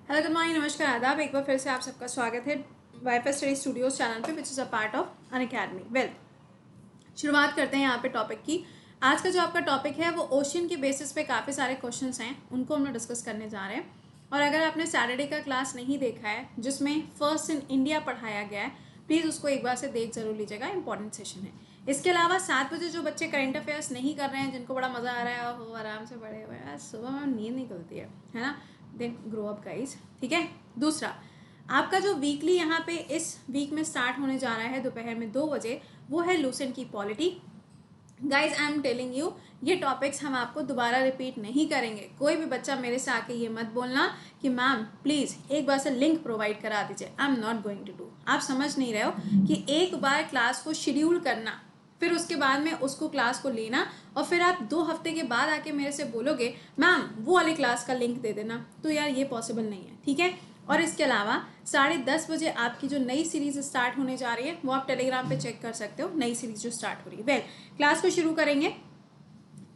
Hello good morning, नमस्कार, आदाब। एक बार फिर से आप सबका स्वागत है वाईफाई स्टडी स्टूडियोज चैनल पे, which is a part of Unacademy. Well, शुरुआत करते हैं यहाँ पे टॉपिक की। आज का जो आपका टॉपिक है वो ओशियन के बेसिस पे काफ़ी सारे क्वेश्चंस हैं, उनको हम लोग डिस्कस करने जा रहे हैं। और अगर आपने सैटरडे का क्लास नहीं देखा है जिसमें फर्स्ट इन इंडिया पढ़ाया गया है, प्लीज़ उसको एक बार से देख जरूर लीजिएगा, इंपॉर्टेंट सेशन है। इसके अलावा 7 बजे जो बच्चे करंट अफेयर्स नहीं कर रहे हैं, जिनको बड़ा मज़ा आ रहा है, वो आराम से पढ़े हुए हैं, सुबह में नींद निकलती है ना, देन ग्रो अप गाइज। ठीक है। दूसरा, आपका जो वीकली यहाँ पे इस वीक में स्टार्ट होने जा रहा है दोपहर में 2 बजे, वो है लूसेंट की polity. Guys I am telling you, ये टॉपिक्स हम आपको दोबारा रिपीट नहीं करेंगे। कोई भी बच्चा मेरे से आके ये मत बोलना कि मैम प्लीज़ एक बार से लिंक प्रोवाइड करा दीजिए। I am not going to do. आप समझ नहीं रहे हो कि एक बार क्लास को शेड्यूल करना, फिर उसके बाद में उसको क्लास को लेना, और फिर आप 2 हफ्ते के बाद आके मेरे से बोलोगे मैम वो वाली क्लास का लिंक दे देना, तो यार ये पॉसिबल नहीं है। ठीक है। और इसके अलावा 10:30 बजे आपकी जो नई सीरीज स्टार्ट होने जा रही है वो आप टेलीग्राम पे चेक कर सकते हो, नई सीरीज जो स्टार्ट हो रही है। वेल, क्लास को शुरू करेंगे।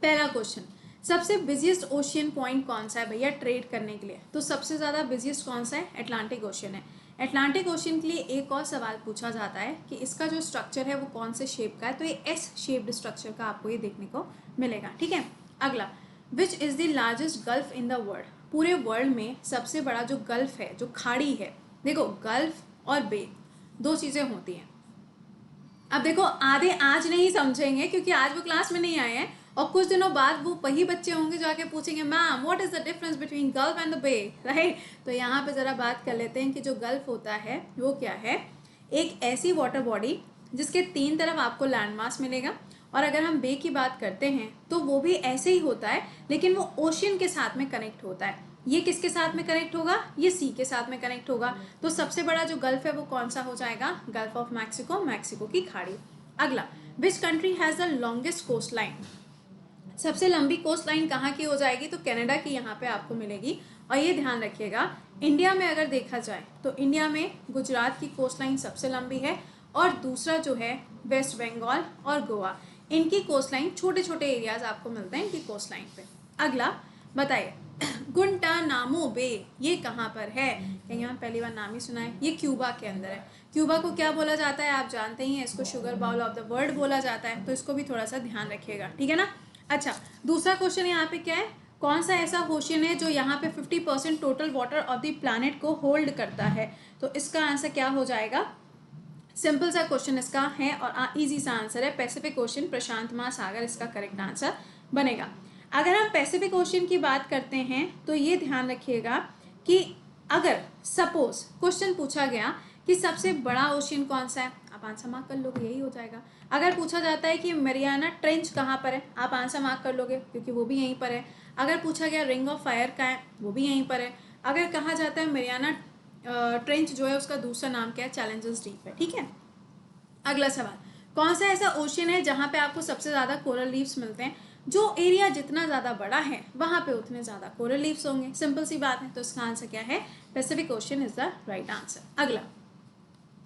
पहला क्वेश्चन, सबसे बिजिएस्ट ओशियन पॉइंट कौन सा है भैया ट्रेड करने के लिए? तो सबसे ज़्यादा बिजिएस्ट कौन सा है? अटलांटिक ओशियन है। अटलांटिक ओशियन के लिए एक और सवाल पूछा जाता है कि इसका जो स्ट्रक्चर है वो कौन से शेप का है, तो ये एस शेप्ड स्ट्रक्चर का आपको ये देखने को मिलेगा। ठीक है। अगला, which is the largest gulf in the world? पूरे वर्ल्ड में सबसे बड़ा जो गल्फ है, जो खाड़ी है, देखो गल्फ और बे दो चीज़ें होती हैं। अब देखो, आधे आज नहीं समझेंगे क्योंकि आज वो क्लास में नहीं आए हैं, और कुछ दिनों बाद वो वही बच्चे होंगे जो आके पूछेंगे ma'am what is the difference between gulf and the bay, right? तो यहाँ पे जरा बात कर लेते हैं कि जो गल्फ होता है वो क्या है। एक ऐसी वाटर बॉडी जिसके 3 तरफ आपको लैंड मास मिलेगा, और अगर हम बे की बात करते हैं तो वो भी ऐसे ही होता है, लेकिन वो ओशियन के साथ में कनेक्ट होता है। ये किसके साथ में कनेक्ट होगा? ये सी के साथ में कनेक्ट होगा। तो सबसे बड़ा जो गल्फ है वो कौन सा हो जाएगा? गल्फ ऑफ मैक्सिको, मैक्सिको की खाड़ी। अगला, which country has the longest coast line? सबसे लंबी कोस्ट लाइन कहाँ की हो जाएगी? तो कनाडा की यहाँ पे आपको मिलेगी। और ये ध्यान रखिएगा, इंडिया में अगर देखा जाए तो इंडिया में गुजरात की कोस्ट लाइन सबसे लंबी है, और दूसरा जो है वेस्ट बंगाल और गोवा, इनकी कोस्ट लाइन छोटे छोटे एरियाज आपको मिलते हैं इनकी कोस्ट लाइन पे। अगला बताइए, गुंटानामो बे ये कहाँ पर है? कहीं यहाँ पहली बार नाम ही सुना है। ये क्यूबा के अंदर है। क्यूबा को क्या बोला जाता है आप जानते ही हैं, इसको sugar bowl of the world बोला जाता है, तो इसको भी थोड़ा सा ध्यान रखिएगा। ठीक है ना। अच्छा, दूसरा क्वेश्चन यहाँ पे क्या है, कौन सा ऐसा ओशियन है जो यहाँ पे 50% total water of the planet को होल्ड करता है? तो इसका आंसर क्या हो जाएगा? सिंपल सा क्वेश्चन इसका है और इजी सा आंसर है, पैसिफिक ओशियन, प्रशांत महासागर इसका करेक्ट आंसर बनेगा। अगर हम पैसिफिक ओशियन की बात करते हैं तो ये ध्यान रखिएगा कि अगर सपोज क्वेश्चन पूछा गया कि सबसे बड़ा ओशियन कौन सा है, आप आंसर मार्क कर लोगे, यही हो जाएगा। अगर पूछा जाता है कि मरियाना ट्रेंच कहाँ पर है, आप आंसर मार्क कर लोगे क्योंकि वो भी यहीं पर है। अगर पूछा गया रिंग ऑफ फायर का है, वो भी यहीं पर है। अगर कहा जाता है मरियाना ट्रेंच जो है उसका दूसरा नाम क्या है? चैलेंजर्स डीप है। ठीक है। अगला सवाल, कौन सा ऐसा ओशियन है जहाँ पे आपको सबसे ज़्यादा कोरल लीव्स मिलते हैं? जो एरिया जितना ज़्यादा बड़ा है वहाँ पे उतने ज़्यादा कोरल लीव्स होंगे, सिंपल सी बात है। तो इसका आंसर क्या है? Pacific Ocean is the right answer. अगला,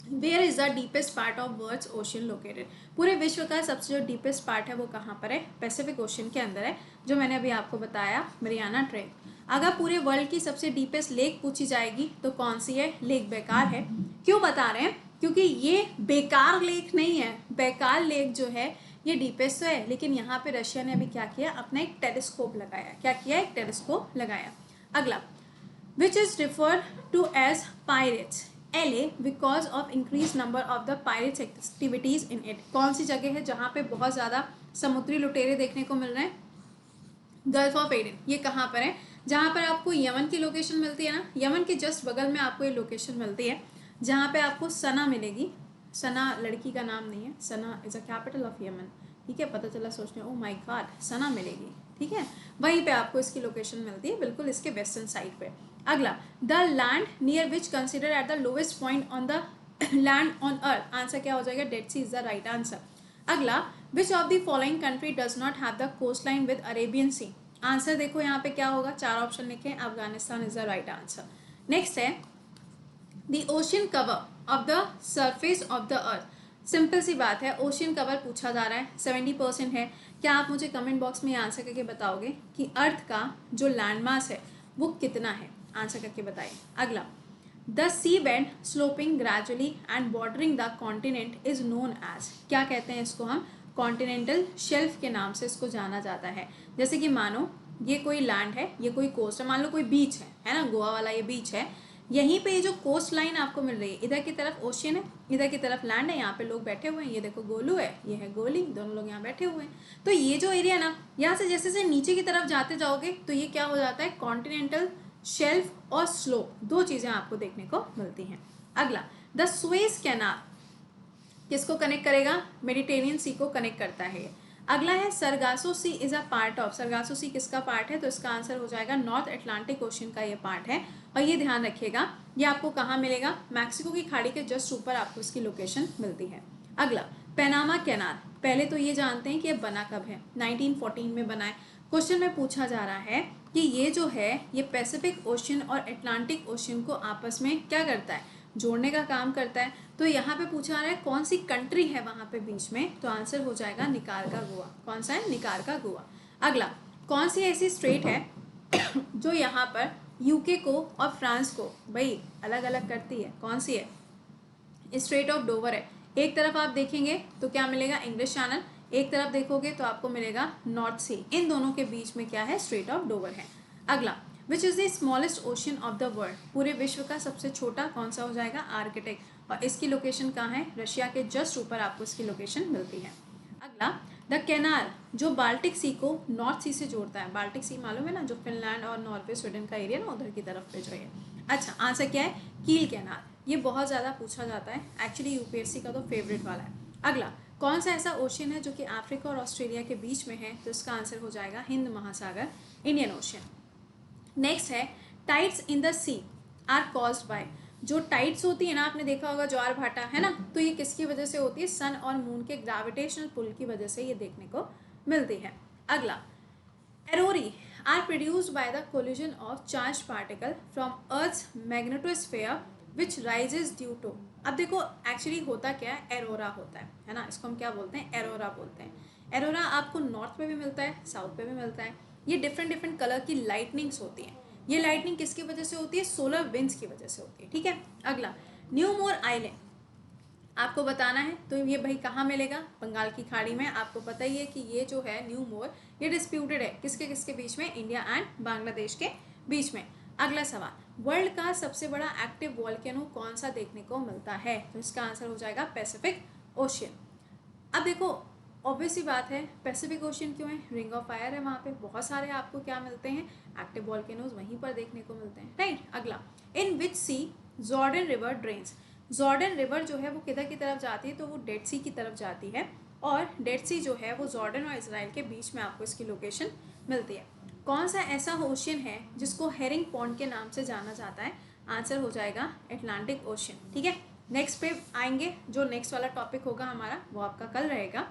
where is the deepest part of world's ocean located? पूरे विश्व का सबसे जो डीपेस्ट पार्ट है वो कहाँ पर है? पैसिफिक ओशियन के अंदर है, जो मैंने अभी आपको बताया, मरियाना ट्रेंच। अगर पूरे वर्ल्ड की सबसे डीपेस्ट लेक पूछी जाएगी तो कौन सी है? लेक बेकार है। क्यों बता रहे हैं? क्योंकि ये बेकार लेक नहीं है, बेकार लेक जो है ये डीपेस्ट है, लेकिन यहाँ पे रशिया ने अभी क्या किया, अपना एक टेलीस्कोप लगाया। क्या किया? एक टेलीस्कोप लगाया। अगला, which is referred to as pirates LA because of increase number of the pirates activities in it? कौन सी जगह है जहाँ पे बहुत ज़्यादा समुद्री लुटेरे देखने को मिल रहे हैं? Gulf of Aden. ये कहाँ पर है? जहाँ पर आपको यमन की लोकेशन मिलती है ना, यमन के जस्ट बगल में आपको ये लोकेशन मिलती है, जहाँ पे आपको सना मिलेगी। सना लड़की का नाम नहीं है, Sanaa is a capital of Yemen. ठीक है, पता चला सोचने ओ माय गॉड सना मिलेगी। ठीक है, वहीं पे आपको इसकी लोकेशन मिलती है, बिल्कुल इसके वेस्टर्न साइड पे। अगला, the land near which consider at the lowest point on the land on earth, answer क्या हो जाएगा? Dead Sea is the right answer. अगला, which of the following country does not have the coast line with Arabian sea? Answer देखो यहाँ पे क्या होगा, 4 option लिखे, Afghanistan is the right answer. Next है the ocean cover of the surface of the earth. Simple सी बात है, ओशियन कवर पूछा जा रहा है, 70% है। क्या आप मुझे कमेंट बॉक्स में आंसर करके बताओगे कि अर्थ का जो लैंड मास है वो कितना है? आंसर करके बताइए। अगला, the sea bed sloping gradually and bordering the continent is known as, क्या कहते हैं इसको हम? कॉन्टिनेंटल शेल्फ के नाम से इसको जाना जाता है। जैसे कि मानो ये कोई लैंड है, ये कोई कोस्ट है, मान लो कोई बीच है ना, गोवा वाला ये बीच है, यहीं पे ये जो कोस्ट लाइन आपको मिल रही है, इधर की तरफ ओशियन है, इधर की तरफ लैंड है, यहाँ पे लोग बैठे हुए हैं, ये देखो गोलू है, ये है गोली, दोनों लोग यहाँ बैठे हुए हैं। तो ये जो एरिया ना, यहाँ से जैसे जैसे नीचे की तरफ जाते जाओगे तो ये क्या हो जाता है? कॉन्टिनेंटल शेल्फ और स्लोप, दो चीजें आपको देखने को मिलती हैं। अगला, द सुएज कैनाल किसको कनेक्ट करेगा? मेडिटेरियन सी को कनेक्ट करता है। अगला है Sargasso sea is a part of, Sargasso sea किसका पार्ट है? तो इसका आंसर हो जाएगा नॉर्थ अटलांटिक ओशन का ये पार्ट है। और ये ध्यान रखिएगा, ये आपको कहाँ मिलेगा? मैक्सिको की खाड़ी के जस्ट ऊपर आपको इसकी लोकेशन मिलती है। अगला, पैनामा कैनाल, पहले तो ये जानते हैं कि ये बना कब है? 1914 में बना है। क्वेश्चन में पूछा जा रहा है कि ये जो है ये पैसिफिक ओशन और अटलांटिक ओशन को आपस में क्या करता है? जोड़ने का काम करता है। तो यहाँ पे पूछा रहा है कौन सी कंट्री है वहाँ पे बीच में, तो आंसर हो जाएगा निकारागा गोवा। कौन सा है? निकारागा गोवा। अगला, कौन सी ऐसी स्टेट है जो यहाँ पर यूके को और फ्रांस को भाई अलग अलग करती है? कौन सी है? स्ट्रेट ऑफ डोवर है। एक तरफ आप देखेंगे तो क्या मिलेगा? इंग्लिश चैनल, एक तरफ देखोगे तो आपको मिलेगा नॉर्थ सी। इन दोनों के बीच में क्या है? स्ट्रेट ऑफ डोवर है। अगला, which is the smallest ocean of the world, पूरे विश्व का सबसे छोटा कौन सा हो जाएगा? आर्कटिक। और इसकी लोकेशन कहाँ है? रशिया के जस्ट ऊपर आपको इसकी लोकेशन मिलती है। अगला, द कैनाल जो बाल्टिक सी को नॉर्थ सी से जोड़ता है, बाल्टिक सी मालूम है ना, जो फिनलैंड और नॉर्वे स्वीडन का एरिया ना, उधर की तरफ पे जो है। अच्छा, आंसर क्या है? कील कैनाल। ये बहुत ज़्यादा पूछा जाता है, एक्चुअली यूपीएससी का तो फेवरेट वाला है। अगला, कौन सा ऐसा ओशन है जो कि अफ्रीका और ऑस्ट्रेलिया के बीच में है? तो इसका आंसर हो जाएगा हिंद महासागर, इंडियन ओशन। नेक्स्ट है, tides in the sea are caused by, जो टाइड्स होती है ना, आपने देखा होगा ज्वार भाटा है ना, तो ये किसकी वजह से होती है? सन और मून के ग्रेविटेशनल पुल की वजह से ये देखने को मिलती है। अगला, aurorae are produced by the collision of charge particle from earth's magnetosphere which rises due to, अब देखो एक्चुअली होता क्या है? एरोरा होता है ना, इसको हम क्या बोलते हैं? एरोरा बोलते हैं। एरोरा आपको नॉर्थ में भी मिलता है, साउथ पे भी मिलता है। ये डिफरेंट डिफरेंट कलर की लाइटनिंग्स होती हैं। ये लाइटनिंग किसकी वजह से होती है? सोलर विंड्स की वजह से होती है। ठीक है। अगला, न्यू मोर आइलैंड आपको बताना है, तो ये भाई कहाँ मिलेगा? बंगाल की खाड़ी में। आपको पता ही है कि ये जो है न्यू मोर, ये डिस्प्यूटेड है किसके किसके बीच में? इंडिया एंड बांग्लादेश के बीच में। अगला सवाल, वर्ल्ड का सबसे बड़ा एक्टिव वॉल्केनो कौन सा देखने को मिलता है? तो इसका आंसर हो जाएगा पैसिफिक ओशियन। अब देखो ऑब्वियस सी बात है, पैसिफिक ओशियन क्यों है? रिंग ऑफ फायर है वहाँ पे, बहुत सारे आपको क्या मिलते हैं? एक्टिव वॉल्केनोज वहीं पर देखने को मिलते हैं, राइट। अगला, in which sea Jordan river drains, Jordan river जो है वो किधर की तरफ जाती है? तो वो डेड सी की तरफ जाती है, और डेड सी जो है वो जॉर्डन और इसराइल के बीच में आपको इसकी लोकेशन मिलती है। कौन सा ऐसा ओशियन है जिसको हेरिंग पॉन्ड के नाम से जाना जाता है? आंसर हो जाएगा अटलांटिक ओशियन। ठीक है, नेक्स्ट पे आएंगे, जो नेक्स्ट वाला टॉपिक होगा हमारा वो आपका कल रहेगा।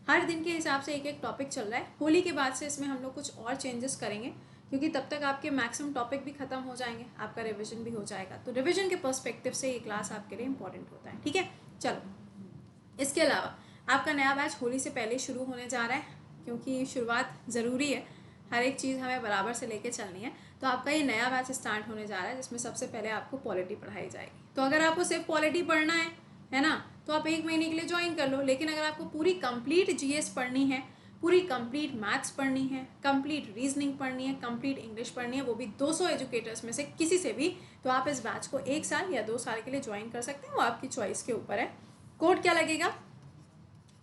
हर दिन के हिसाब से एक एक टॉपिक चल रहा है। होली के बाद से इसमें हम लोग कुछ और चेंजेस करेंगे, क्योंकि तब तक आपके मैक्सिमम टॉपिक भी खत्म हो जाएंगे, आपका रिवीजन भी हो जाएगा। तो रिवीजन के पर्सपेक्टिव से ये क्लास आपके लिए इंपॉर्टेंट होता है। ठीक है, चलो। इसके अलावा आपका नया बैच होली से पहले शुरू होने जा रहा है, क्योंकि शुरुआत ज़रूरी है, हर एक चीज़ हमें बराबर से लेके चलनी है। तो आपका ये नया बैच स्टार्ट होने जा रहा है, जिसमें सबसे पहले आपको पॉलिटी पढ़ाई जाएगी। तो अगर आपको सिर्फ पॉलिटी पढ़ना है ना, तो आप 1 महीने के लिए ज्वाइन कर लो। लेकिन अगर आपको पूरी कंप्लीट जीएस पढ़नी है, पूरी कंप्लीट मैथ्स पढ़नी है, कंप्लीट रीजनिंग पढ़नी है, कंप्लीट इंग्लिश पढ़नी है, वो भी 200 एजुकेटर्स में से किसी से भी, तो आप इस बैच को 1 साल या 2 साल के लिए ज्वाइन कर सकते हैं। वो आपकी चॉइस के ऊपर है। कोड क्या लगेगा?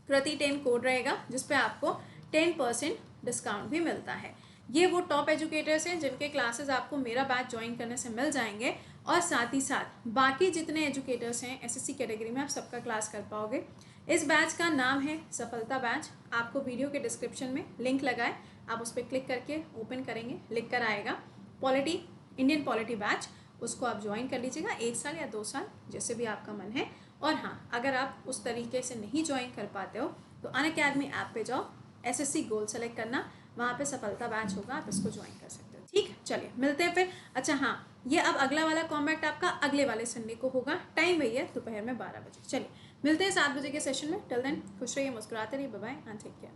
प्रति 10 कोड रहेगा, जिसपे आपको 10% डिस्काउंट भी मिलता है। ये वो टॉप एजुकेटर्स हैं जिनके क्लासेस आपको मेरा बैच ज्वाइन करने से मिल जाएंगे, और साथ ही साथ बाकी जितने एजुकेटर्स हैं एसएससी कैटेगरी में, आप सबका क्लास कर पाओगे। इस बैच का नाम है सफलता बैच। आपको वीडियो के डिस्क्रिप्शन में लिंक लगा है, आप उस पर क्लिक करके ओपन करेंगे, लिख कर आएगा पॉलिटी, इंडियन पॉलिटी बैच। उसको आप ज्वाइन कर लीजिएगा, 1 साल या 2 साल जैसे भी आपका मन है। और हाँ, अगर आप उस तरीके से नहीं ज्वाइन कर पाते हो तो अनअकैडमी ऐप पे जाओ, एसएससी गोल सेलेक्ट करना, वहाँ पे सफलता बैच होगा, आप इसको ज्वाइन कर सकते हो। ठीक, चलिए मिलते हैं फिर। अच्छा हाँ, ये अब अगला वाला कॉम्बैक्ट आपका अगले वाले संडे को होगा। टाइम वही है, दोपहर में 12 बजे। चलिए मिलते हैं 7 बजे के सेशन में। टिल देन खुश रहिए, मुस्कुराते रहिए। Bye bye and take care.